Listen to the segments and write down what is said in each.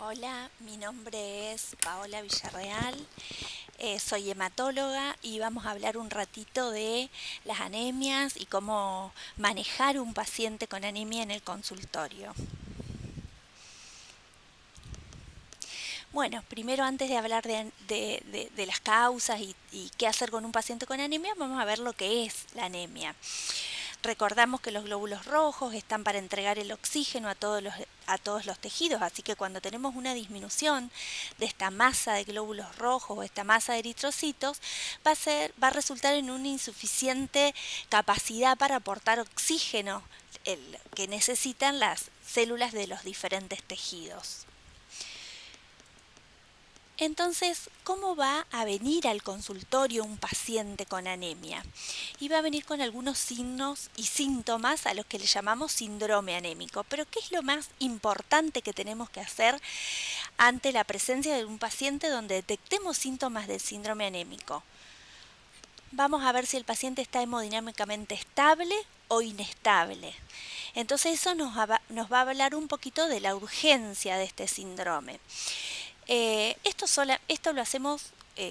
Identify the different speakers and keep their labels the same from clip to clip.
Speaker 1: Hola, mi nombre es Paola Villarreal, soy hematóloga y vamos a hablar un ratito de las anemias y cómo manejar un paciente con anemia en el consultorio. Bueno, primero antes de hablar de las causas y qué hacer con un paciente con anemia, vamos a ver lo que es la anemia. Recordamos que los glóbulos rojos están para entregar el oxígeno a todos los tejidos, así que cuando tenemos una disminución de esta masa de glóbulos rojos o esta masa de eritrocitos, va a resultar en una insuficiente capacidad para aportar oxígeno que necesitan las células de los diferentes tejidos. Entonces, ¿cómo va a venir al consultorio un paciente con anemia? Y va a venir con algunos signos y síntomas a los que le llamamos síndrome anémico. Pero ¿qué es lo más importante que tenemos que hacer ante la presencia de un paciente donde detectemos síntomas del síndrome anémico? Vamos a ver si el paciente está hemodinámicamente estable o inestable. Entonces eso nos va a hablar un poquito de la urgencia de este síndrome. Esto lo hacemos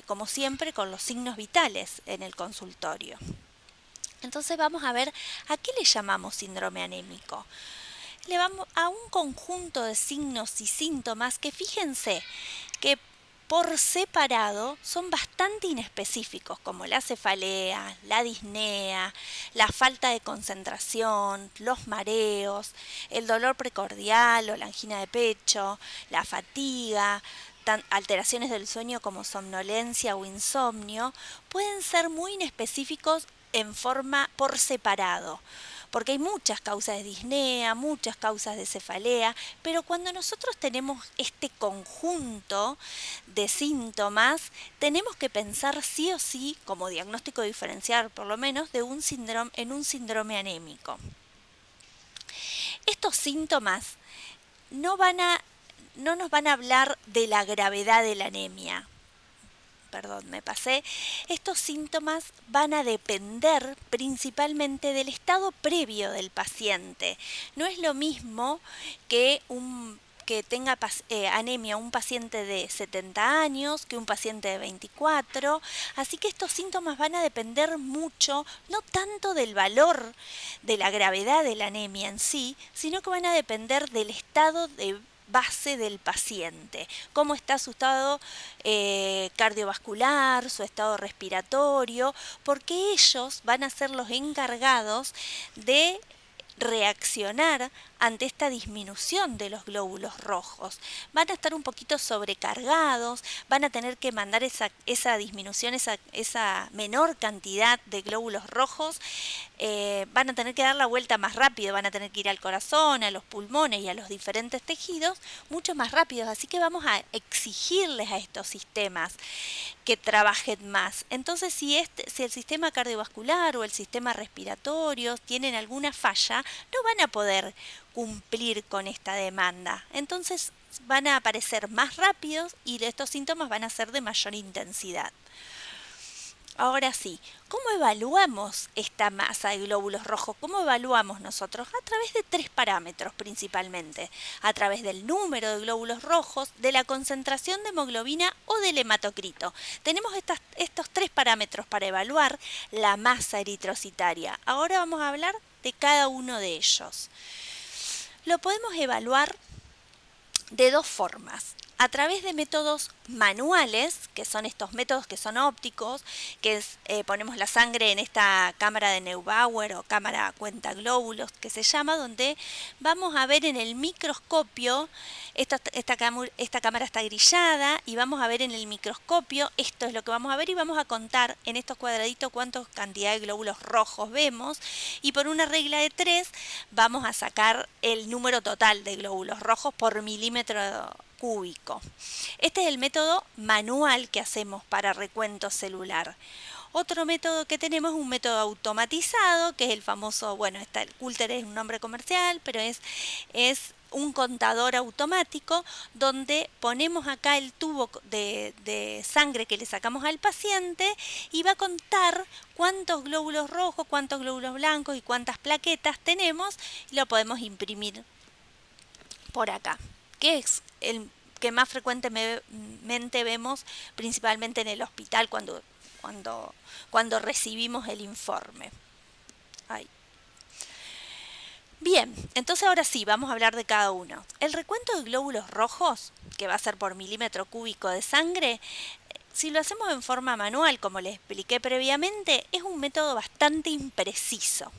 Speaker 1: como siempre con los signos vitales en el consultorio. Entonces vamos a ver a qué le llamamos síndrome anémico. Le vamos a un conjunto de signos y síntomas que fíjense que por separado son bastante inespecíficos, como la cefalea, la disnea, la falta de concentración, los mareos, el dolor precordial o la angina de pecho, la fatiga, alteraciones del sueño como somnolencia o insomnio, pueden ser muy inespecíficos en forma por separado, porque hay muchas causas de disnea, muchas causas de cefalea, pero cuando nosotros tenemos este conjunto de síntomas, tenemos que pensar sí o sí, como diagnóstico diferencial por lo menos, en un síndrome anémico. Estos síntomas no nos van a hablar de la gravedad de la anemia. Estos síntomas van a depender principalmente del estado previo del paciente. No es lo mismo que tenga anemia un paciente de 70 años que un paciente de 24, así que estos síntomas van a depender mucho, no tanto del valor de la gravedad de la anemia en sí, sino que van a depender del estado de base del paciente, cómo está su estado cardiovascular, su estado respiratorio, porque ellos van a ser los encargados de reaccionar ante esta disminución de los glóbulos rojos. Van a estar un poquito sobrecargados, van a tener que mandar esa disminución, esa menor cantidad de glóbulos rojos, van a tener que dar la vuelta más rápido, van a tener que ir al corazón, a los pulmones y a los diferentes tejidos mucho más rápidos, así que vamos a exigirles a estos sistemas que trabajen más. Entonces, si el sistema cardiovascular o el sistema respiratorio tienen alguna falla, no van a poder cumplir con esta demanda. Entonces, van a aparecer más rápidos y estos síntomas van a ser de mayor intensidad. Ahora sí, ¿cómo evaluamos esta masa de glóbulos rojos? ¿Cómo evaluamos nosotros? A través de 3 parámetros principalmente. A través del número de glóbulos rojos, de la concentración de hemoglobina o del hematocrito. Tenemos estos 3 parámetros para evaluar la masa eritrocitaria. Ahora vamos a hablar de cada uno de ellos. Lo podemos evaluar de 2 formas. A través de métodos manuales, que son estos métodos que son ópticos, que es ponemos la sangre en esta cámara de Neubauer o cámara cuentaglóbulos que se llama, donde vamos a ver en el microscopio, esta cámara está grillada y vamos a ver en el microscopio, esto es lo que vamos a ver y vamos a contar en estos cuadraditos cuántas cantidad de glóbulos rojos vemos y por una regla de 3 vamos a sacar el número total de glóbulos rojos por milímetro cúbico. Este es el método manual que hacemos para recuento celular. Otro método que tenemos es un método automatizado, que es el famoso, bueno, el Coulter es un nombre comercial, pero es un contador automático donde ponemos acá el tubo de sangre que le sacamos al paciente y va a contar cuántos glóbulos rojos, cuántos glóbulos blancos y cuántas plaquetas tenemos y lo podemos imprimir por acá, que que más frecuentemente vemos principalmente en el hospital cuando recibimos el informe. Ay. Bien, entonces ahora sí, vamos a hablar de cada uno. El recuento de glóbulos rojos, que va a ser por milímetro cúbico de sangre, si lo hacemos en forma manual, como les expliqué previamente, es un método bastante impreciso.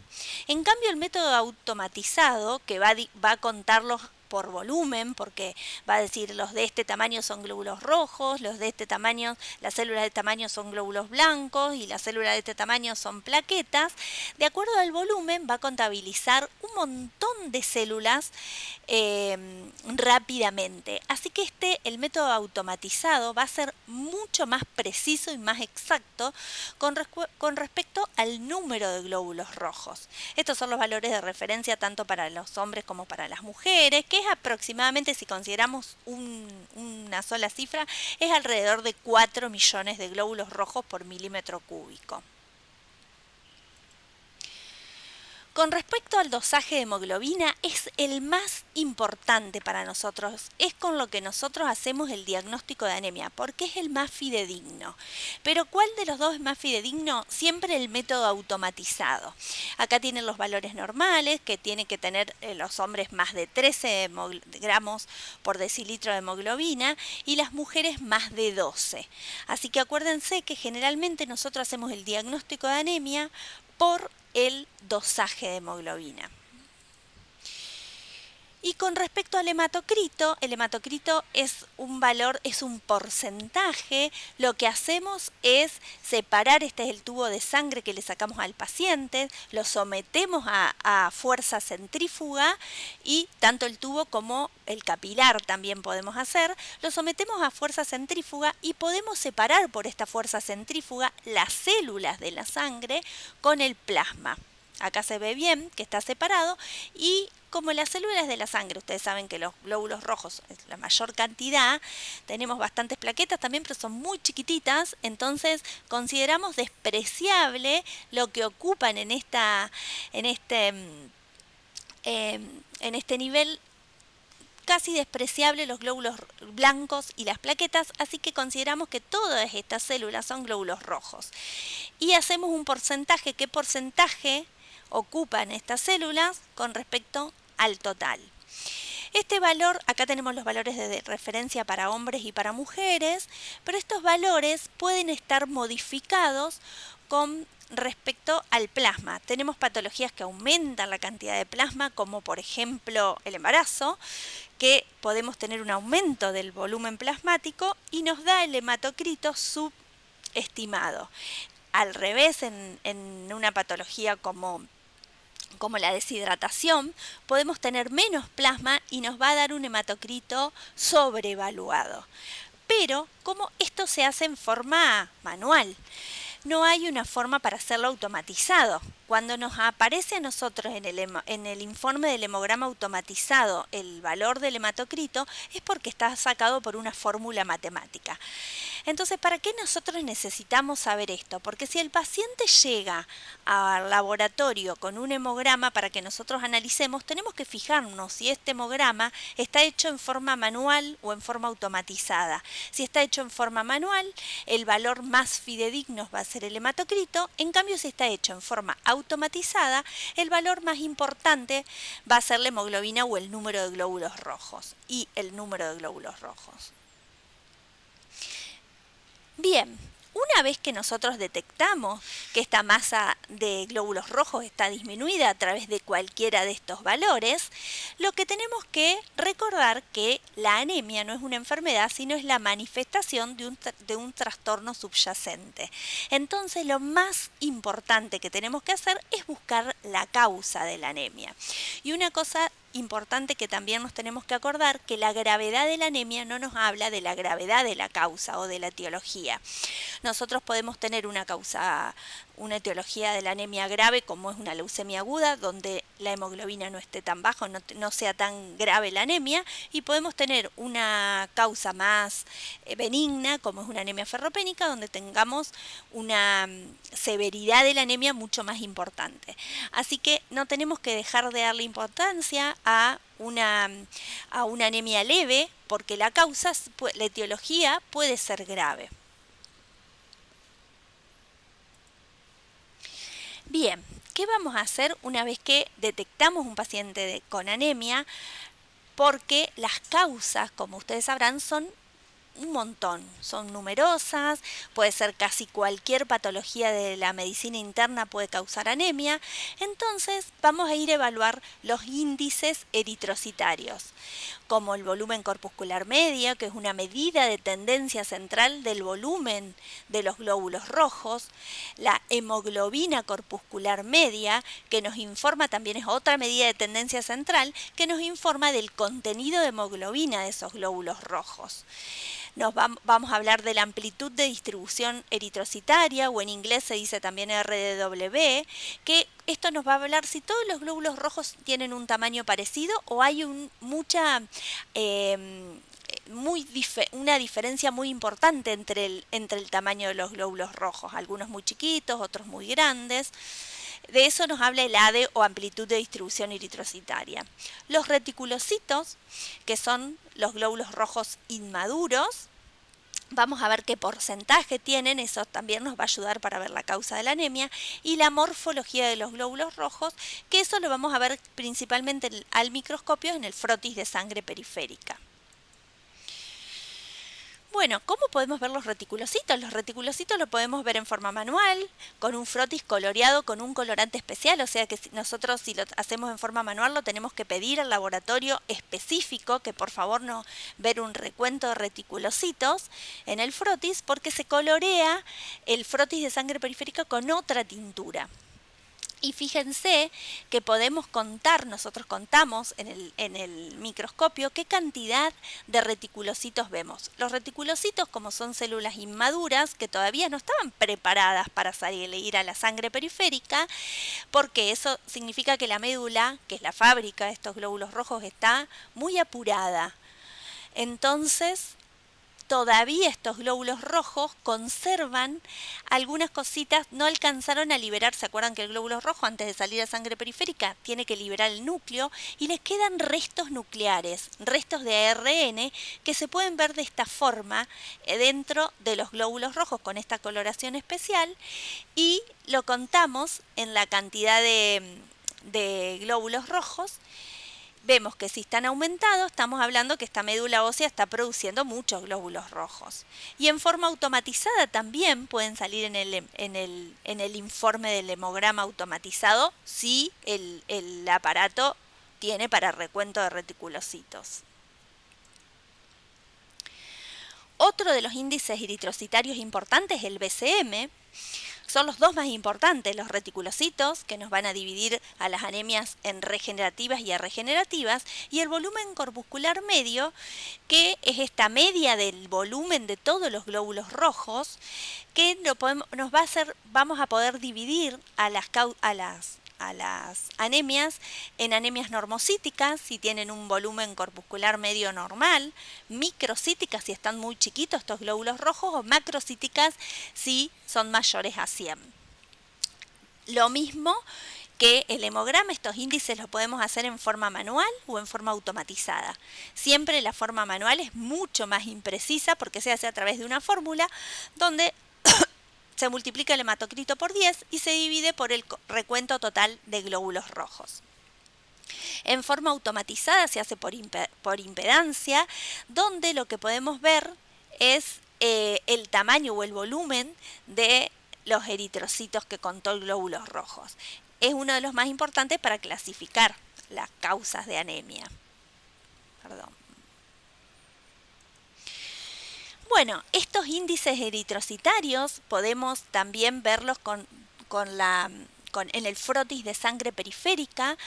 Speaker 1: En cambio, el método automatizado, que va a contarlos por volumen, porque va a decir los de este tamaño son glóbulos rojos, los de este tamaño, las células de este tamaño son glóbulos blancos y las células de este tamaño son plaquetas. De acuerdo al volumen va a contabilizar un montón de células rápidamente. Así que el método automatizado va a ser mucho más preciso y más exacto con respecto al número de glóbulos rojos. Estos son los valores de referencia tanto para los hombres como para las mujeres, que es aproximadamente, si consideramos una sola cifra, es alrededor de 4 millones de glóbulos rojos por milímetro cúbico. Con respecto al dosaje de hemoglobina, es el más importante para nosotros, es con lo que nosotros hacemos el diagnóstico de anemia, porque es el más fidedigno. Pero ¿cuál de los dos es más fidedigno? Siempre el método automatizado. Acá tienen los valores normales, que tienen que tener los hombres más de 13 gramos por decilitro de hemoglobina y las mujeres más de 12. Así que acuérdense que generalmente nosotros hacemos el diagnóstico de anemia por el dosaje de hemoglobina. Y con respecto al hematocrito, el hematocrito es un valor, es un porcentaje. Lo que hacemos es separar, este es el tubo de sangre que le sacamos al paciente, lo sometemos a fuerza centrífuga y tanto el tubo como el capilar también podemos hacer, lo sometemos a fuerza centrífuga y podemos separar por esta fuerza centrífuga las células de la sangre con el plasma. Acá se ve bien que está separado y como las células de la sangre, ustedes saben que los glóbulos rojos es la mayor cantidad, tenemos bastantes plaquetas también, pero son muy chiquititas, entonces consideramos despreciable lo que ocupan en este nivel, casi despreciable los glóbulos blancos y las plaquetas, así que consideramos que todas estas células son glóbulos rojos. Y hacemos un porcentaje, ¿qué porcentaje ocupan estas células con respecto al total? Este valor, acá tenemos los valores de referencia para hombres y para mujeres, pero estos valores pueden estar modificados con respecto al plasma. Tenemos patologías que aumentan la cantidad de plasma, como por ejemplo el embarazo, que podemos tener un aumento del volumen plasmático y nos da el hematocrito subestimado. Al revés, en una patología como la deshidratación, podemos tener menos plasma y nos va a dar un hematocrito sobrevaluado. Pero, como esto se hace en forma manual, no hay una forma para hacerlo automatizado. Cuando nos aparece a nosotros en el informe del hemograma automatizado el valor del hematocrito, es porque está sacado por una fórmula matemática. Entonces, ¿para qué nosotros necesitamos saber esto? Porque si el paciente llega al laboratorio con un hemograma para que nosotros analicemos, tenemos que fijarnos si este hemograma está hecho en forma manual o en forma automatizada. Si está hecho en forma manual, el valor más fidedigno va a ser el hematocrito. En cambio, si está hecho en forma automatizada, el valor más importante va a ser la hemoglobina o el número de glóbulos rojos y el número de glóbulos rojos. Bien, una vez que nosotros detectamos que esta masa de glóbulos rojos está disminuida a través de cualquiera de estos valores, lo que tenemos que recordar que la anemia no es una enfermedad, sino es la manifestación de un trastorno subyacente. Entonces, lo más importante que tenemos que hacer es buscar la causa de la anemia. Y una cosa importante que también nos tenemos que acordar, que la gravedad de la anemia no nos habla de la gravedad de la causa o de la etiología. Nosotros podemos tener una causa una etiología de la anemia grave como es una leucemia aguda, donde la hemoglobina no esté tan bajo, no sea tan grave la anemia, y podemos tener una causa más benigna como es una anemia ferropénica, donde tengamos una severidad de la anemia mucho más importante. Así que no tenemos que dejar de darle importancia a una anemia leve, porque la causa, la etiología puede ser grave. Bien, ¿qué vamos a hacer una vez que detectamos un paciente con anemia? Porque las causas, como ustedes sabrán, son un montón, son numerosas, puede ser casi cualquier patología de la medicina interna puede causar anemia. Entonces vamos a ir a evaluar los índices eritrocitarios, como el volumen corpuscular medio, que es una medida de tendencia central del volumen de los glóbulos rojos, la hemoglobina corpuscular media, que nos informa, también es otra medida de tendencia central, que nos informa del contenido de hemoglobina de esos glóbulos rojos. Vamos a hablar de la amplitud de distribución eritrocitaria, o en inglés se dice también RDW, que esto nos va a hablar si todos los glóbulos rojos tienen un tamaño parecido o hay una diferencia muy importante entre el tamaño de los glóbulos rojos, algunos muy chiquitos, otros muy grandes. De eso nos habla el ADE o amplitud de distribución eritrocitaria. Los reticulocitos, que son los glóbulos rojos inmaduros, vamos a ver qué porcentaje tienen, eso también nos va a ayudar para ver la causa de la anemia, y la morfología de los glóbulos rojos, que eso lo vamos a ver principalmente al microscopio en el frotis de sangre periférica. Bueno, ¿cómo podemos ver los reticulocitos? Los reticulocitos los podemos ver en forma manual, con un frotis coloreado con un colorante especial, o sea que nosotros si lo hacemos en forma manual lo tenemos que pedir al laboratorio específico que por favor no ver un recuento de reticulocitos en el frotis, porque se colorea el frotis de sangre periférica con otra tintura. Y fíjense que podemos contar, nosotros contamos en el microscopio qué cantidad de reticulocitos vemos. Los reticulocitos, como son células inmaduras que todavía no estaban preparadas para salir a la sangre periférica, porque eso significa que la médula, que es la fábrica de estos glóbulos rojos, está muy apurada. Entonces, todavía estos glóbulos rojos conservan algunas cositas, no alcanzaron a liberar. ¿Se acuerdan que el glóbulo rojo antes de salir a sangre periférica tiene que liberar el núcleo? Y les quedan restos nucleares, restos de ARN que se pueden ver de esta forma dentro de los glóbulos rojos con esta coloración especial, y lo contamos en la cantidad de glóbulos rojos. Vemos que si están aumentados, estamos hablando que esta médula ósea está produciendo muchos glóbulos rojos. Y en forma automatizada también pueden salir en el informe del hemograma automatizado si el aparato tiene para recuento de reticulocitos. Otro de los índices eritrocitarios importantes es el BCM. Son los dos más importantes, los reticulocitos, que nos van a dividir a las anemias en regenerativas y arregenerativas, y el volumen corpuscular medio, que es esta media del volumen de todos los glóbulos rojos, que vamos a poder dividir a las anemias en anemias normocíticas si tienen un volumen corpuscular medio normal, microcíticas si están muy chiquitos estos glóbulos rojos, o macrocíticas si son mayores a 100. Lo mismo que el hemograma, estos índices los podemos hacer en forma manual o en forma automatizada. Siempre la forma manual es mucho más imprecisa porque se hace a través de una fórmula donde se multiplica el hematocrito por 10 y se divide por el recuento total de glóbulos rojos. En forma automatizada se hace por impedancia, donde lo que podemos ver es el tamaño o el volumen de los eritrocitos que contó el glóbulos rojos. Es uno de los más importantes para clasificar las causas de anemia. Bueno, estos índices eritrocitarios podemos también verlos en el frotis de sangre periférica.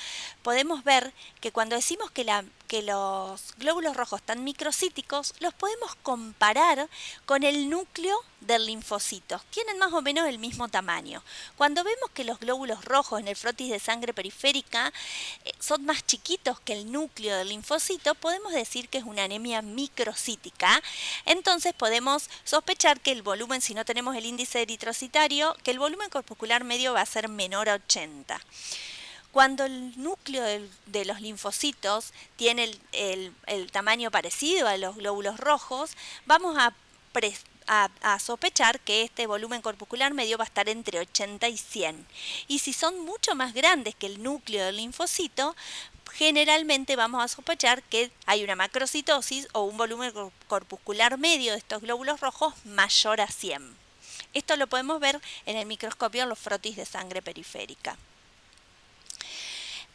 Speaker 1: Podemos ver que cuando decimos que que los glóbulos rojos tan microcíticos los podemos comparar con el núcleo del linfocito. Tienen más o menos el mismo tamaño. Cuando vemos que los glóbulos rojos en el frotis de sangre periférica son más chiquitos que el núcleo del linfocito, podemos decir que es una anemia microcítica. Entonces podemos sospechar que el volumen, si no tenemos el índice eritrocitario, que el volumen corpuscular medio va a ser menor a 80. Cuando el núcleo de los linfocitos tiene el tamaño parecido a los glóbulos rojos, vamos a sospechar que este volumen corpuscular medio va a estar entre 80 y 100. Y si son mucho más grandes que el núcleo del linfocito, generalmente vamos a sospechar que hay una macrocitosis o un volumen corpuscular medio de estos glóbulos rojos mayor a 100. Esto lo podemos ver en el microscopio en los frotis de sangre periférica.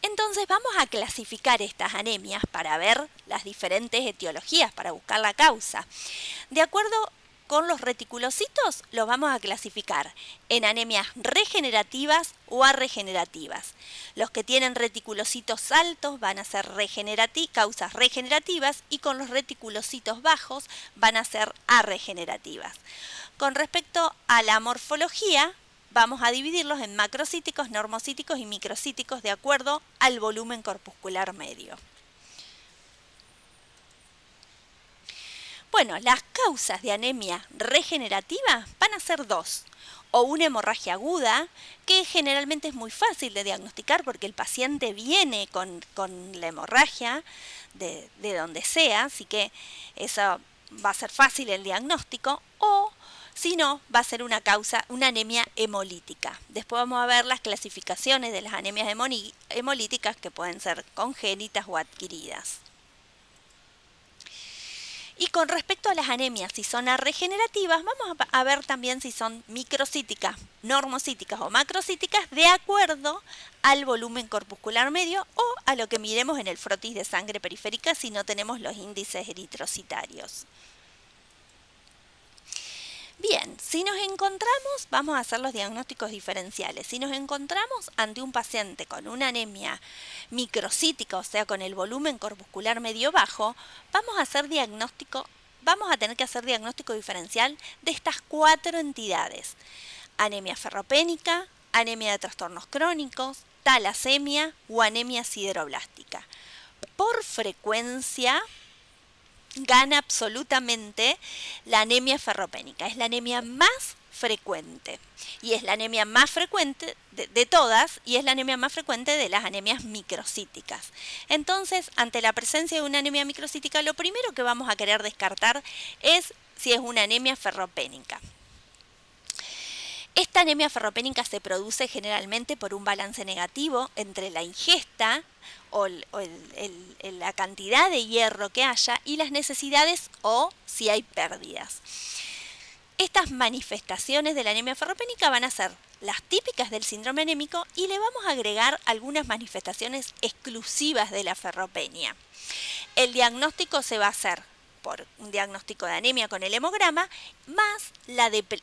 Speaker 1: Entonces vamos a clasificar estas anemias para ver las diferentes etiologías, para buscar la causa. De acuerdo con los reticulocitos, los vamos a clasificar en anemias regenerativas o arregenerativas. Los que tienen reticulocitos altos van a ser causas regenerativas y con los reticulocitos bajos van a ser arregenerativas. Con respecto a la morfología, vamos a dividirlos en macrocíticos, normocíticos y microcíticos de acuerdo al volumen corpuscular medio. Bueno, las causas de anemia regenerativa van a ser dos. O una hemorragia aguda, que generalmente es muy fácil de diagnosticar porque el paciente viene con la hemorragia de donde sea, así que eso va a ser fácil el diagnóstico, o si no, va a ser una anemia hemolítica. Después vamos a ver las clasificaciones de las anemias hemolíticas que pueden ser congénitas o adquiridas. Y con respecto a las anemias, si son arregenerativas, vamos a ver también si son microcíticas, normocíticas o macrocíticas de acuerdo al volumen corpuscular medio o a lo que miremos en el frotis de sangre periférica si no tenemos los índices eritrocitarios. Bien, si nos encontramos, vamos a hacer los diagnósticos diferenciales. Si nos encontramos ante un paciente con una anemia microcítica, o sea, con el volumen corpuscular medio bajo, vamos a tener que hacer diagnóstico diferencial de estas 4 entidades: anemia ferropénica, anemia de trastornos crónicos, talasemia o anemia sideroblástica. Por frecuencia, gana absolutamente la anemia ferropénica. Es la anemia más frecuente y es la anemia más frecuente de todas y es la anemia más frecuente de las anemias microcíticas. Entonces, ante la presencia de una anemia microcítica, lo primero que vamos a querer descartar es si es una anemia ferropénica. Esta anemia ferropénica se produce generalmente por un balance negativo entre la ingesta o la cantidad de hierro que haya y las necesidades o si hay pérdidas. Estas manifestaciones de la anemia ferropénica van a ser las típicas del síndrome anémico y le vamos a agregar algunas manifestaciones exclusivas de la ferropenia. El diagnóstico se va a hacer por un diagnóstico de anemia con el hemograma, más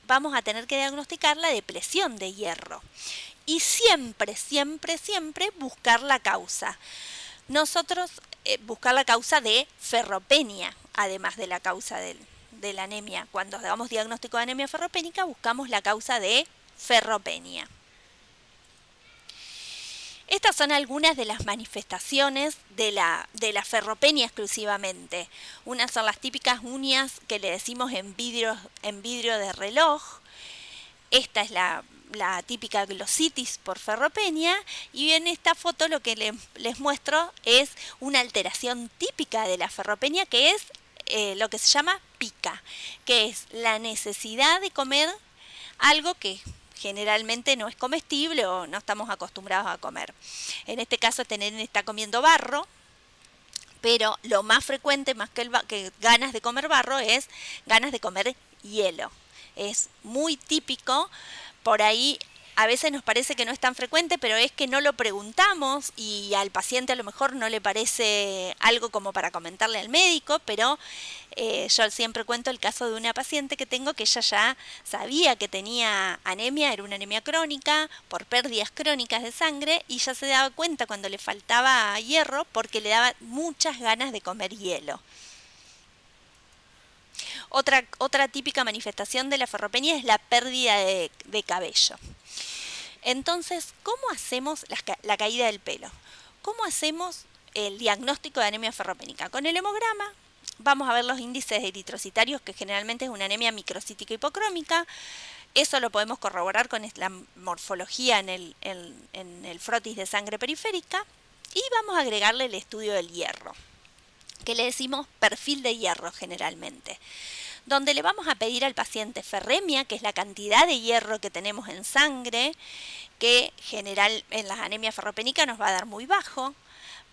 Speaker 1: vamos a tener que diagnosticar la depresión de hierro. Y siempre, siempre, siempre buscar la causa. Nosotros buscar la causa de ferropenia, además de la causa de la anemia. Cuando hagamos diagnóstico de anemia ferropénica, buscamos la causa de ferropenia. Estas son algunas de las manifestaciones de la ferropenia exclusivamente. Unas son las típicas uñas que le decimos en vidrio de reloj. Esta es la típica glositis por ferropenia, y en esta foto lo que les muestro es una alteración típica de la ferropenia, que es lo que se llama pica, que es la necesidad de comer algo que generalmente no es comestible o no estamos acostumbrados a comer. En este caso, está comiendo barro, pero lo más frecuente, más que ganas de comer barro, es ganas de comer hielo. Es muy típico. Por ahí a veces nos parece que no es tan frecuente, pero es que no lo preguntamos y al paciente a lo mejor no le parece algo como para comentarle al médico, pero yo siempre cuento el caso de una paciente que tengo que ella ya sabía que tenía anemia, era una anemia crónica por pérdidas crónicas de sangre y ya se daba cuenta cuando le faltaba hierro porque le daba muchas ganas de comer hielo. Otra típica manifestación de la ferropenia es la pérdida de cabello. Entonces, ¿cómo hacemos la caída del pelo? ¿Cómo hacemos el diagnóstico de anemia ferropénica? Con el hemograma vamos a ver los índices eritrocitarios, que generalmente es una anemia microcítica hipocrómica. Eso lo podemos corroborar con la morfología en el frotis de sangre periférica. Y vamos a agregarle el estudio del hierro, que le decimos perfil de hierro generalmente, donde le vamos a pedir al paciente ferremia, que es la cantidad de hierro que tenemos en sangre, que general en las anemias ferropénicas nos va a dar muy bajo.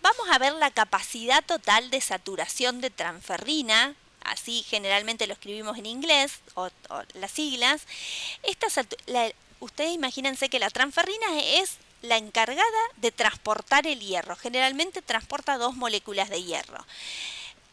Speaker 1: Vamos a ver la capacidad total de saturación de transferrina, así generalmente lo escribimos en inglés, o las siglas. Ustedes imagínense que la transferrina es la encargada de transportar el hierro, generalmente transporta 2 moléculas de hierro.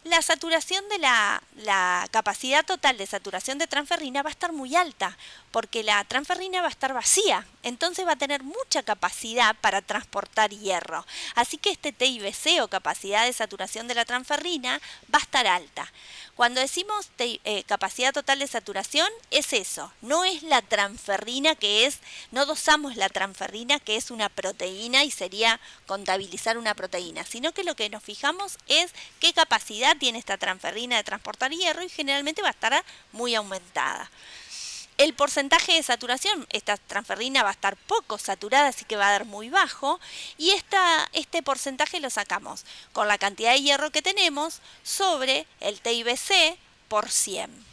Speaker 1: La saturación de la capacidad total de saturación de transferrina va a estar muy alta, porque la transferrina va a estar vacía, entonces va a tener mucha capacidad para transportar hierro. Así que este TIBC o capacidad de saturación de la transferrina va a estar alta. Cuando decimos capacidad total de saturación, es eso, no es la transferrina no dosamos la transferrina que es una proteína y sería contabilizar una proteína, sino que lo que nos fijamos es qué capacidad tiene esta transferrina de transportar hierro y generalmente va a estar muy aumentada. El porcentaje de saturación, esta transferrina va a estar poco saturada, así que va a dar muy bajo, y este porcentaje lo sacamos con la cantidad de hierro que tenemos sobre el TIBC por 100.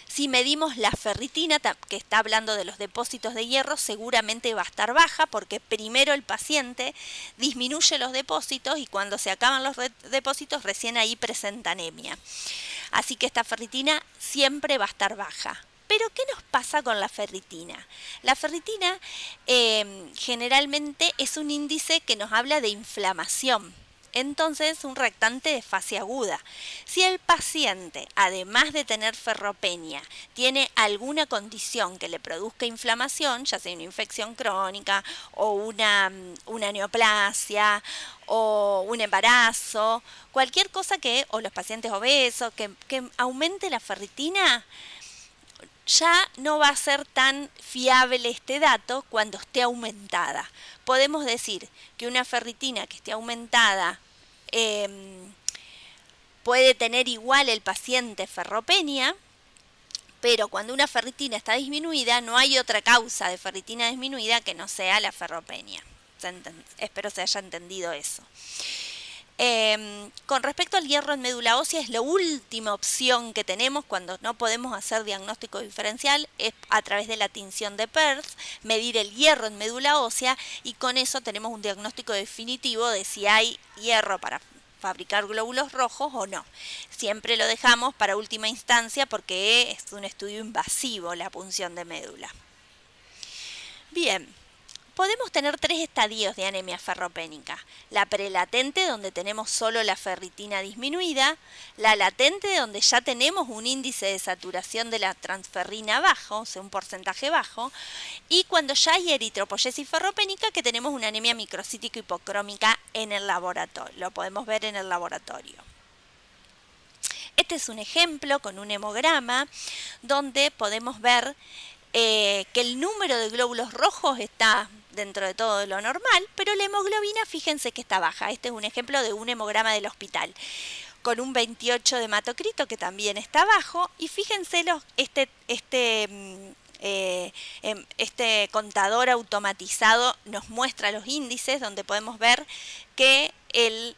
Speaker 1: Si medimos la ferritina, que está hablando de los depósitos de hierro, seguramente va a estar baja porque primero el paciente disminuye los depósitos y cuando se acaban los depósitos recién ahí presenta anemia. Así que esta ferritina siempre va a estar baja. Pero, ¿qué nos pasa con la ferritina? La ferritina generalmente es un índice que nos habla de inflamación. Entonces, un reactante de fase aguda. Si el paciente, además de tener ferropenia, tiene alguna condición que le produzca inflamación, ya sea una infección crónica o una neoplasia o un embarazo, cualquier cosa o los pacientes obesos, que aumente la ferritina, ya no va a ser tan fiable este dato cuando esté aumentada. Podemos decir que una ferritina que esté aumentada puede tener igual el paciente ferropenia, pero cuando una ferritina está disminuida, no hay otra causa de ferritina disminuida que no sea la ferropenia. Espero se haya entendido eso. Con respecto al hierro en médula ósea, es la última opción que tenemos cuando no podemos hacer diagnóstico diferencial, es a través de la tinción de Perth, medir el hierro en médula ósea y con eso tenemos un diagnóstico definitivo de si hay hierro para fabricar glóbulos rojos o no. Siempre lo dejamos para última instancia porque es un estudio invasivo la punción de médula. Bien. Podemos tener 3 estadios de anemia ferropénica. La prelatente, donde tenemos solo la ferritina disminuida, la latente, donde ya tenemos un índice de saturación de la transferrina bajo, o sea, un porcentaje bajo, y cuando ya hay eritropoyesis ferropénica, que tenemos una anemia microcítica hipocrómica en el laboratorio. Lo podemos ver en el laboratorio. Este es un ejemplo con un hemograma donde podemos ver que el número de glóbulos rojos está dentro de todo lo normal, pero la hemoglobina, fíjense que está baja. Este es un ejemplo de un hemograma del hospital, con un 28 de hematocrito que también está bajo, y fíjense este contador automatizado nos muestra los índices, donde podemos ver que el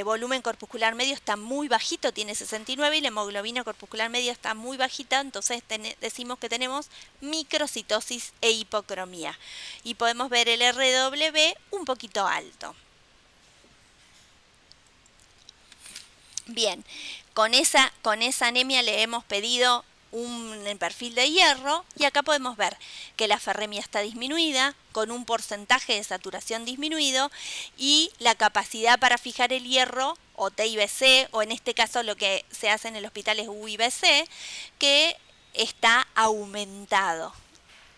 Speaker 1: volumen corpuscular medio está muy bajito, tiene 69, y la hemoglobina corpuscular media está muy bajita, entonces decimos que tenemos microcitosis e hipocromía. Y podemos ver el RW un poquito alto. Bien, con esa anemia le hemos pedido un perfil de hierro y acá podemos ver que la ferremia está disminuida con un porcentaje de saturación disminuido y la capacidad para fijar el hierro o TIBC o en este caso lo que se hace en el hospital es UIBC que está aumentado.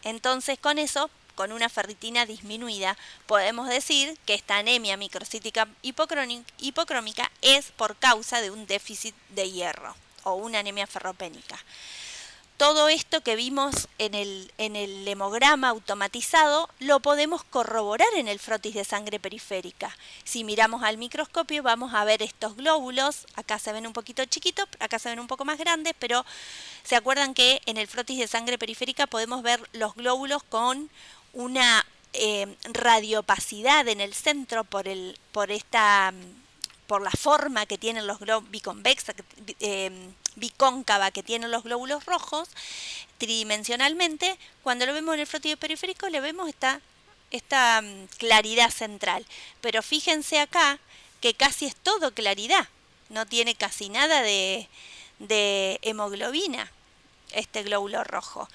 Speaker 1: Entonces con eso, con una ferritina disminuida, podemos decir que esta anemia microcítica hipocrómica es por causa de un déficit de hierro o una anemia ferropénica. Todo esto que vimos en el hemograma automatizado lo podemos corroborar en el frotis de sangre periférica. Si miramos al microscopio vamos a ver estos glóbulos, acá se ven un poquito chiquitos, acá se ven un poco más grandes, pero ¿se acuerdan que en el frotis de sangre periférica podemos ver los glóbulos con una radiopacidad en el centro por la forma que tienen los glóbulos bicóncava que tienen los glóbulos rojos tridimensionalmente? Cuando lo vemos en el frotis periférico le vemos esta claridad central, pero fíjense acá que casi es todo claridad, no tiene casi nada de hemoglobina este glóbulo rojo.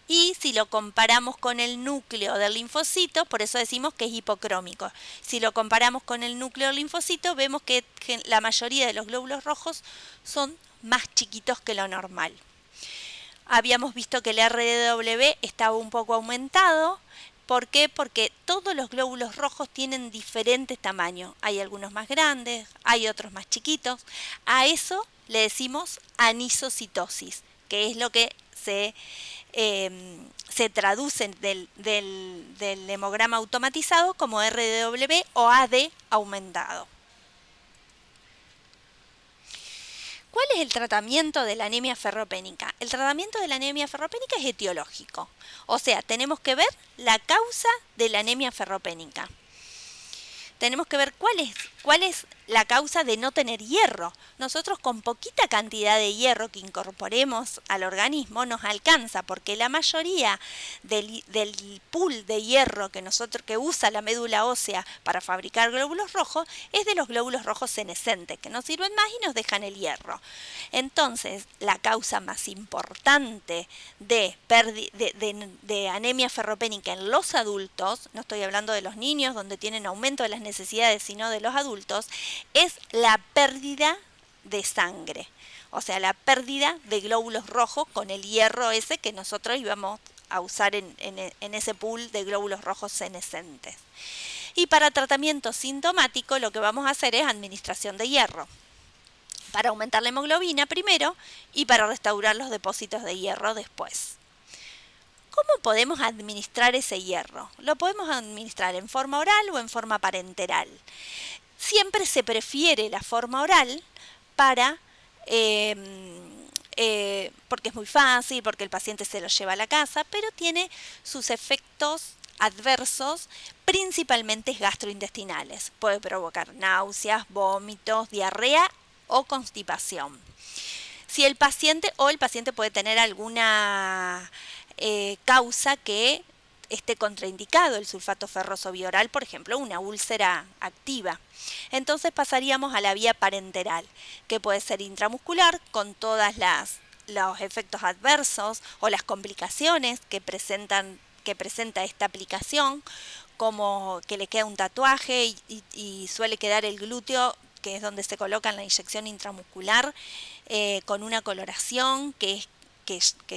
Speaker 1: Y si lo comparamos con el núcleo del linfocito, por eso decimos que es hipocrómico. Si lo comparamos con el núcleo del linfocito, vemos que la mayoría de los glóbulos rojos son más chiquitos que lo normal. Habíamos visto que el RDW estaba un poco aumentado. ¿Por qué? Porque todos los glóbulos rojos tienen diferentes tamaños. Hay algunos más grandes, hay otros más chiquitos. A eso le decimos anisocitosis, que es lo que se traduce del hemograma automatizado como RDW o AD aumentado. ¿Cuál es el tratamiento de la anemia ferropénica? El tratamiento de la anemia ferropénica es etiológico, o sea, tenemos que ver la causa de la anemia ferropénica. Tenemos que ver cuál es la causa de no tener hierro. Nosotros con poquita cantidad de hierro que incorporemos al organismo nos alcanza, porque la mayoría del pool de hierro que usa la médula ósea para fabricar glóbulos rojos es de los glóbulos rojos senescentes, que nos sirven más y nos dejan el hierro. Entonces, la causa más importante de anemia ferropénica en los adultos, no estoy hablando de los niños donde tienen aumento de las necesidades, sino de los adultos, es la pérdida de sangre, o sea, la pérdida de glóbulos rojos con el hierro ese que nosotros íbamos a usar en ese pool de glóbulos rojos senescentes. Y para tratamiento sintomático lo que vamos a hacer es administración de hierro, para aumentar la hemoglobina primero y para restaurar los depósitos de hierro después. ¿Cómo podemos administrar ese hierro? Lo podemos administrar en forma oral o en forma parenteral. Siempre se prefiere la forma oral porque es muy fácil, porque el paciente se lo lleva a la casa, pero tiene sus efectos adversos, principalmente gastrointestinales. Puede provocar náuseas, vómitos, diarrea o constipación. Si el paciente puede tener alguna causa que esté contraindicado, el sulfato ferroso bioral, por ejemplo, una úlcera activa. Entonces pasaríamos a la vía parenteral, que puede ser intramuscular, con todos los efectos adversos o las complicaciones que presenta esta aplicación, como que le queda un tatuaje y suele quedar el glúteo, que es donde se coloca la inyección intramuscular, con una coloración que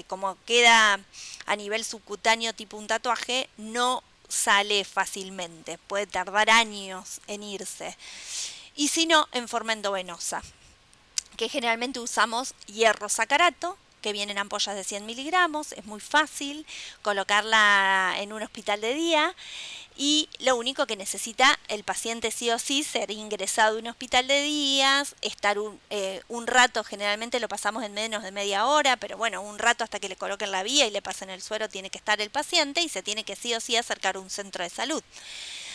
Speaker 1: como queda a nivel subcutáneo tipo un tatuaje, no sale fácilmente, puede tardar años en irse. Y si no, en forma endovenosa, que generalmente usamos hierro sacarato, que viene en ampollas de 100 miligramos, es muy fácil colocarla en un hospital de día. Y lo único que necesita el paciente sí o sí, ser ingresado a un hospital de días, estar un rato, generalmente lo pasamos en menos de media hora, pero bueno, un rato hasta que le coloquen la vía y le pasen el suero tiene que estar el paciente y se tiene que sí o sí acercar a un centro de salud.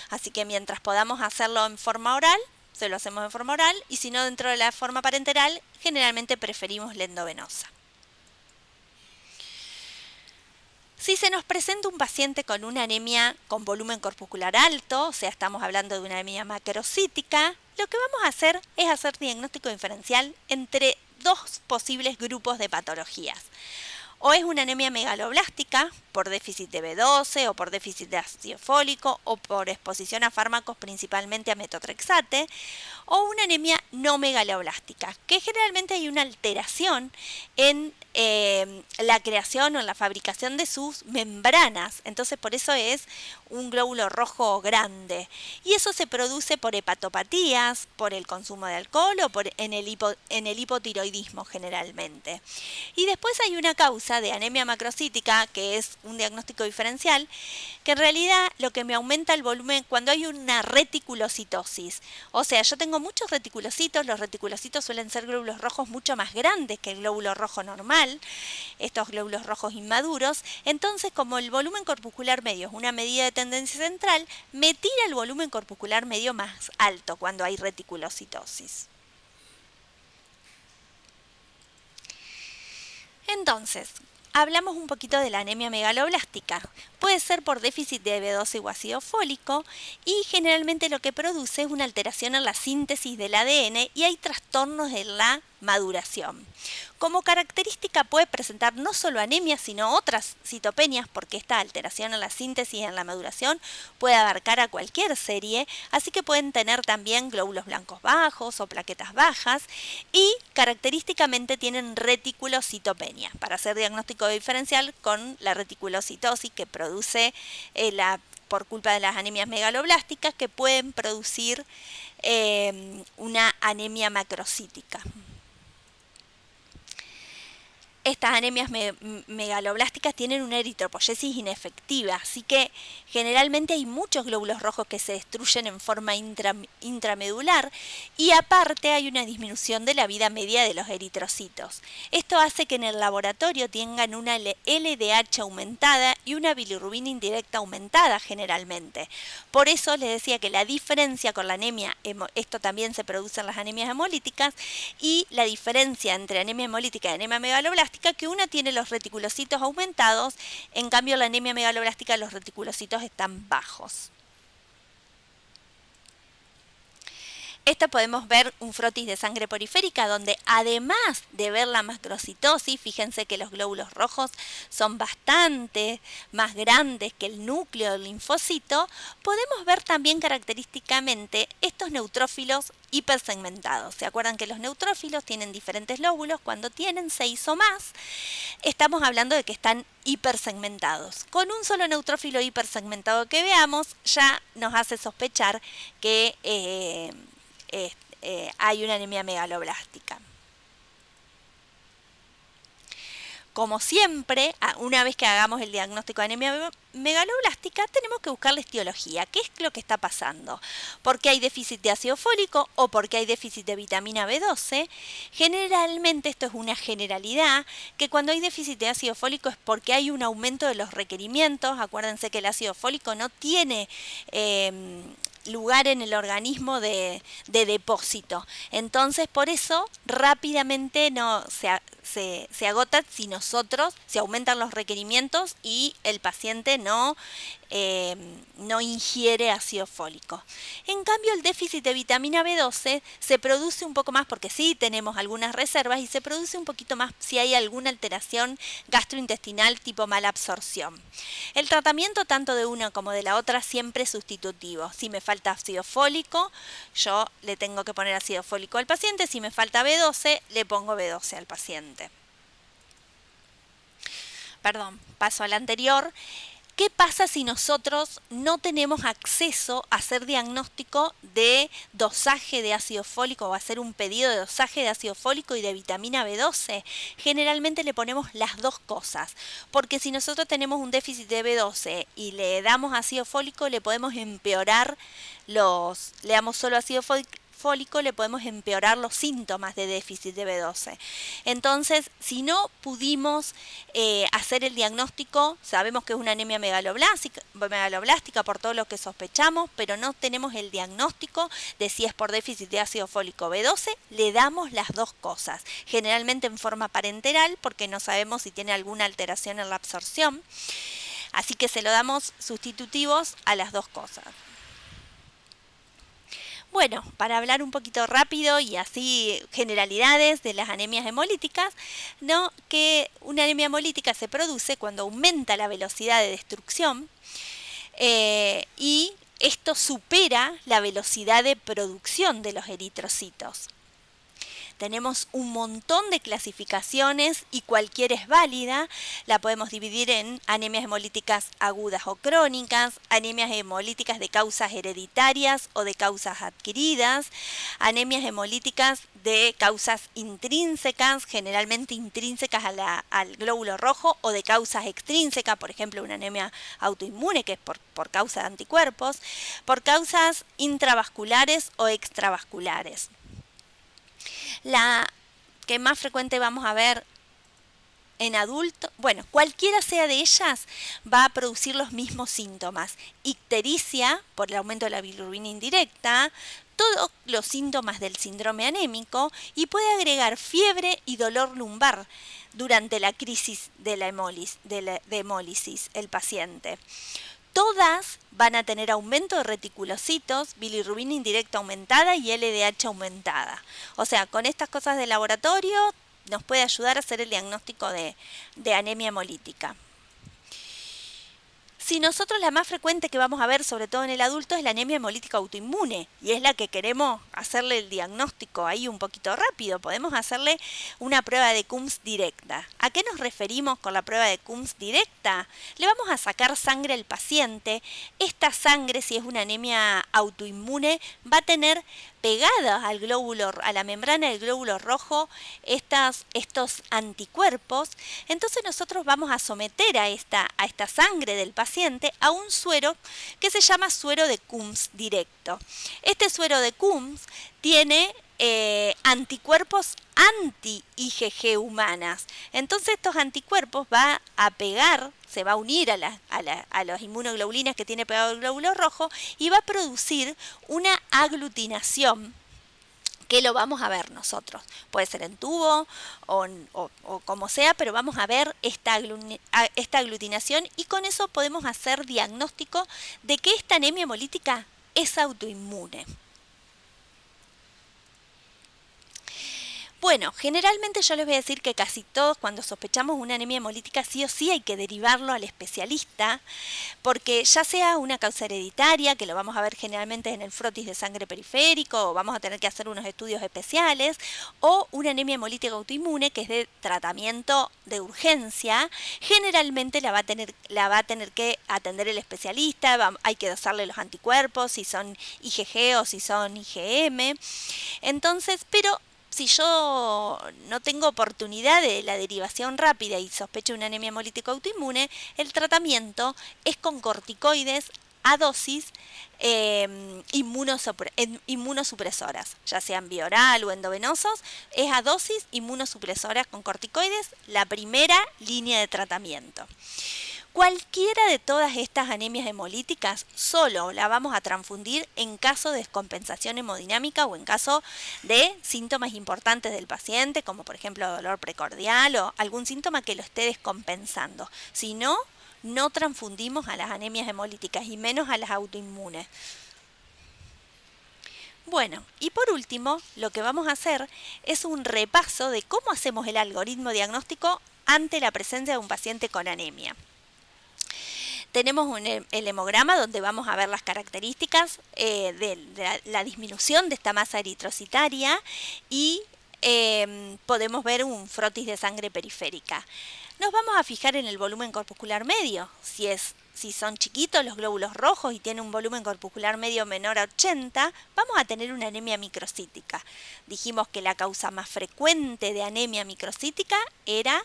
Speaker 1: Así que mientras podamos hacerlo en forma oral, se lo hacemos en forma oral, y si no dentro de la forma parenteral, generalmente preferimos la endovenosa. Si se nos presenta un paciente con una anemia con volumen corpuscular alto, o sea, estamos hablando de una anemia macrocítica, lo que vamos a hacer es hacer diagnóstico diferencial entre dos posibles grupos de patologías. O es una anemia megaloblástica por déficit de B12 o por déficit de ácido fólico o por exposición a fármacos, principalmente a metotrexate, o una anemia no megaloblástica, que generalmente hay una alteración en la creación o en la fabricación de sus membranas. Entonces por eso es un glóbulo rojo grande. Y eso se produce por hepatopatías, por el consumo de alcohol o en el hipotiroidismo generalmente. Y después hay una causa de anemia macrocítica, que es un diagnóstico diferencial, que en realidad lo que me aumenta el volumen cuando hay una reticulocitosis. O sea, yo tengo muchos reticulocitos, los reticulocitos suelen ser glóbulos rojos mucho más grandes que el glóbulo rojo normal, estos glóbulos rojos inmaduros. Entonces, como el volumen corpuscular medio es una medida de tendencia central, me tira el volumen corpuscular medio más alto cuando hay reticulocitosis. Entonces, hablamos un poquito de la anemia megaloblástica. Puede ser por déficit de B12 o ácido fólico y generalmente lo que produce es una alteración en la síntesis del ADN y hay trastornos en la maduración. Como característica puede presentar no solo anemia, sino otras citopenias, porque esta alteración en la síntesis y en la maduración puede abarcar a cualquier serie, así que pueden tener también glóbulos blancos bajos o plaquetas bajas, y característicamente tienen reticulocitopenia, para hacer diagnóstico diferencial con la reticulocitosis que produce por culpa de las anemias megaloblásticas, que pueden producir una anemia macrocítica. Estas anemias megaloblásticas tienen una eritropoyesis inefectiva, así que generalmente hay muchos glóbulos rojos que se destruyen en forma intramedular y aparte hay una disminución de la vida media de los eritrocitos. Esto hace que en el laboratorio tengan una LDH aumentada y una bilirrubina indirecta aumentada generalmente. Por eso les decía que la diferencia con la anemia, esto también se produce en las anemias hemolíticas, y la diferencia entre anemia hemolítica y anemia megaloblástica, que una tiene los reticulocitos aumentados, en cambio la anemia megaloblástica los reticulocitos están bajos. Esta podemos ver un frotis de sangre poriférica donde además de ver la macrocitosis, fíjense que los glóbulos rojos son bastante más grandes que el núcleo del linfocito, podemos ver también característicamente estos neutrófilos hipersegmentados. ¿Se acuerdan que los neutrófilos tienen diferentes lóbulos? Cuando tienen 6 o más, estamos hablando de que están hipersegmentados. Con un solo neutrófilo hipersegmentado que veamos, ya nos hace sospechar que hay una anemia megaloblástica. Como siempre, una vez que hagamos el diagnóstico de anemia megaloblástica, tenemos que buscar la etiología. ¿Qué es lo que está pasando? ¿Por qué hay déficit de ácido fólico o por qué hay déficit de vitamina B12? Generalmente, esto es una generalidad, que cuando hay déficit de ácido fólico es porque hay un aumento de los requerimientos. Acuérdense que el ácido fólico no tiene lugar en el organismo de depósito. Entonces, por eso rápidamente se agota si aumentan los requerimientos y el paciente no ingiere ácido fólico. En cambio, el déficit de vitamina B12 se produce un poco más porque sí tenemos algunas reservas y se produce un poquito más si hay alguna alteración gastrointestinal tipo mala absorción. El tratamiento tanto de una como de la otra siempre es sustitutivo. Si me falta ácido fólico, yo le tengo que poner ácido fólico al paciente. Si me falta B12, le pongo B12 al paciente. Perdón, paso al anterior. ¿Qué pasa si nosotros no tenemos acceso a hacer diagnóstico de dosaje de ácido fólico o hacer un pedido de dosaje de ácido fólico y de vitamina B12? Generalmente le ponemos las dos cosas, porque si nosotros tenemos un déficit de B12 y le damos ácido fólico, le podemos empeorar le damos solo ácido fólico, le podemos empeorar los síntomas de déficit de B12. Entonces, si no pudimos hacer el diagnóstico, sabemos que es una anemia megaloblástica por todo lo que sospechamos, pero no tenemos el diagnóstico de si es por déficit de ácido fólico B12, le damos las dos cosas, generalmente en forma parenteral, porque no sabemos si tiene alguna alteración en la absorción, así que se lo damos sustitutivos a las dos cosas. Bueno, para hablar un poquito rápido y así generalidades de las anemias hemolíticas, ¿no? Que una anemia hemolítica se produce cuando aumenta la velocidad de destrucción y esto supera la velocidad de producción de los eritrocitos. Tenemos un montón de clasificaciones y cualquiera es válida. La podemos dividir en anemias hemolíticas agudas o crónicas, anemias hemolíticas de causas hereditarias o de causas adquiridas, anemias hemolíticas de causas intrínsecas, generalmente intrínsecas al glóbulo rojo, o de causas extrínsecas, por ejemplo, una anemia autoinmune que es por causa de anticuerpos, por causas intravasculares o extravasculares. La que más frecuente vamos a ver en adultos, bueno, cualquiera sea de ellas va a producir los mismos síntomas. Ictericia, por el aumento de la bilirrubina indirecta, todos los síntomas del síndrome anémico, y puede agregar fiebre y dolor lumbar durante la crisis de la hemólisis el paciente. Todas van a tener aumento de reticulocitos, bilirrubina indirecta aumentada y LDH aumentada. O sea, con estas cosas de laboratorio nos puede ayudar a hacer el diagnóstico de anemia hemolítica. Si nosotros la más frecuente que vamos a ver, sobre todo en el adulto, es la anemia hemolítica autoinmune, y es la que queremos hacerle el diagnóstico ahí un poquito rápido. Podemos hacerle una prueba de Coombs directa. ¿A qué nos referimos con la prueba de Coombs directa? Le vamos a sacar sangre al paciente. Esta sangre, si es una anemia autoinmune, va a tener pegadas al glóbulo, a la membrana del glóbulo rojo, estos anticuerpos. Entonces nosotros vamos a someter a esta sangre del paciente a un suero que se llama suero de Coombs directo. Este suero de Coombs tiene anticuerpos anti-IgG humanas. Entonces estos anticuerpos va a pegar, se va a unir a las inmunoglobulinas que tiene pegado el glóbulo rojo y va a producir una aglutinación que lo vamos a ver nosotros. Puede ser en tubo o como sea, pero vamos a ver esta aglutinación, y con eso podemos hacer diagnóstico de que esta anemia hemolítica es autoinmune. Bueno, generalmente yo les voy a decir que casi todos, cuando sospechamos una anemia hemolítica, sí o sí hay que derivarlo al especialista, porque ya sea una causa hereditaria, que lo vamos a ver generalmente en el frotis de sangre periférico, o vamos a tener que hacer unos estudios especiales, o una anemia hemolítica autoinmune, que es de tratamiento de urgencia, generalmente la va a tener que atender el especialista. Hay que dosarle los anticuerpos, si son IgG o si son IgM. Entonces, pero si yo no tengo oportunidad de la derivación rápida y sospecho una anemia hemolítica autoinmune, el tratamiento es con corticoides a dosis inmunosupresoras, ya sean bioral o endovenosos. Es a dosis inmunosupresoras con corticoides la primera línea de tratamiento. Cualquiera de todas estas anemias hemolíticas solo la vamos a transfundir en caso de descompensación hemodinámica o en caso de síntomas importantes del paciente, como por ejemplo dolor precordial o algún síntoma que lo esté descompensando. Si no, no transfundimos a las anemias hemolíticas y menos a las autoinmunes. Bueno, y por último, lo que vamos a hacer es un repaso de cómo hacemos el algoritmo diagnóstico ante la presencia de un paciente con anemia. Tenemos el hemograma donde vamos a ver las características de la disminución de esta masa eritrocitaria y podemos ver un frotis de sangre periférica. Nos vamos a fijar en el volumen corpuscular medio. Si son chiquitos los glóbulos rojos y tienen un volumen corpuscular medio menor a 80, vamos a tener una anemia microcítica. Dijimos que la causa más frecuente de anemia microcítica era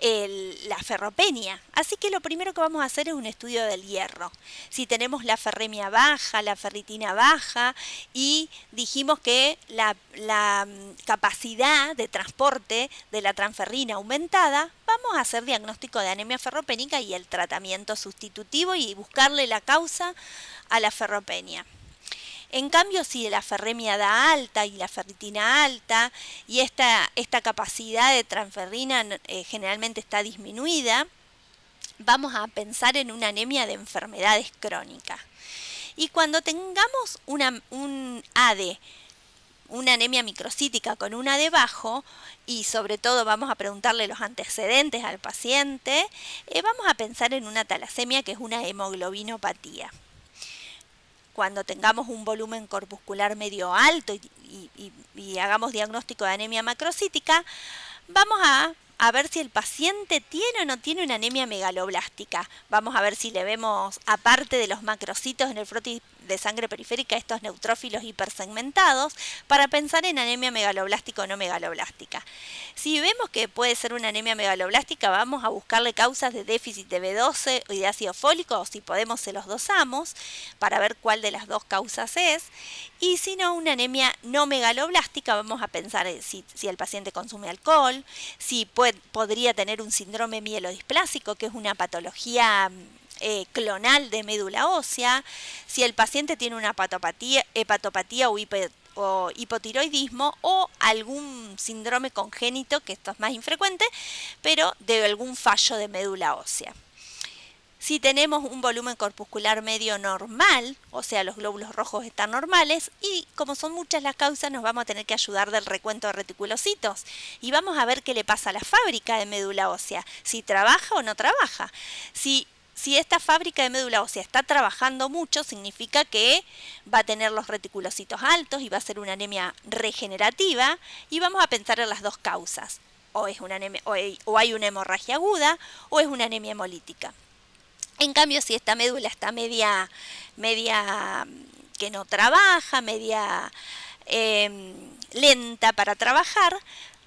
Speaker 1: la ferropenia. Así que lo primero que vamos a hacer es un estudio del hierro. Si tenemos la ferremia baja, la ferritina baja, y dijimos que la capacidad de transporte de la transferrina aumentada, vamos a hacer diagnóstico de anemia ferropénica y el tratamiento sustitutivo y buscarle la causa a la ferropenia. En cambio, si la ferremia da alta y la ferritina alta y esta capacidad de transferrina generalmente está disminuida, vamos a pensar en una anemia de enfermedades crónicas. Y cuando tengamos un AD, una anemia microcítica con un AD bajo, y sobre todo vamos a preguntarle los antecedentes al paciente, vamos a pensar en una talasemia, que es una hemoglobinopatía. Cuando tengamos un volumen corpuscular medio alto y hagamos diagnóstico de anemia macrocítica, vamos a ver si el paciente tiene o no tiene una anemia megaloblástica. Vamos a ver si le vemos, aparte de los macrocitos en el frotis de sangre periférica, estos neutrófilos hipersegmentados, para pensar en anemia megaloblástica o no megaloblástica. Si vemos que puede ser una anemia megaloblástica, vamos a buscarle causas de déficit de B12 y de ácido fólico, o si podemos se los dosamos, para ver cuál de las dos causas es. Y si no, una anemia no megaloblástica, vamos a pensar si el paciente consume alcohol, si podría tener un síndrome mielodisplásico, que es una patología clonal de médula ósea, si el paciente tiene una hepatopatía o hipotiroidismo, o algún síndrome congénito, que esto es más infrecuente, pero de algún fallo de médula ósea. Si tenemos un volumen corpuscular medio normal, o sea, los glóbulos rojos están normales, y como son muchas las causas, nos vamos a tener que ayudar del recuento de reticulocitos. Y vamos a ver qué le pasa a la fábrica de médula ósea, si trabaja o no trabaja. Si esta fábrica de médula ósea está trabajando mucho, significa que va a tener los reticulocitos altos y va a ser una anemia regenerativa, y vamos a pensar en las dos causas. O hay una hemorragia aguda, o es una anemia hemolítica. En cambio, si esta médula está media que no trabaja, media lenta para trabajar,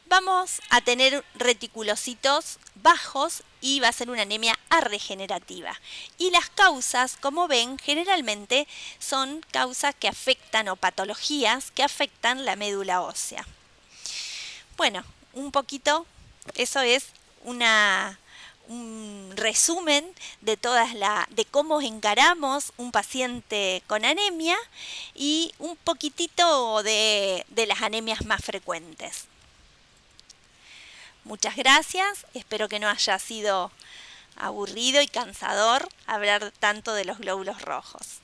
Speaker 1: vamos a tener reticulocitos bajos y va a ser una anemia arregenerativa. Y las causas, como ven, generalmente son causas que afectan, o patologías que afectan la médula ósea. Bueno, un poquito, eso es un resumen de de cómo encaramos un paciente con anemia, y un poquitito de las anemias más frecuentes. Muchas gracias, espero que no haya sido aburrido y cansador hablar tanto de los glóbulos rojos.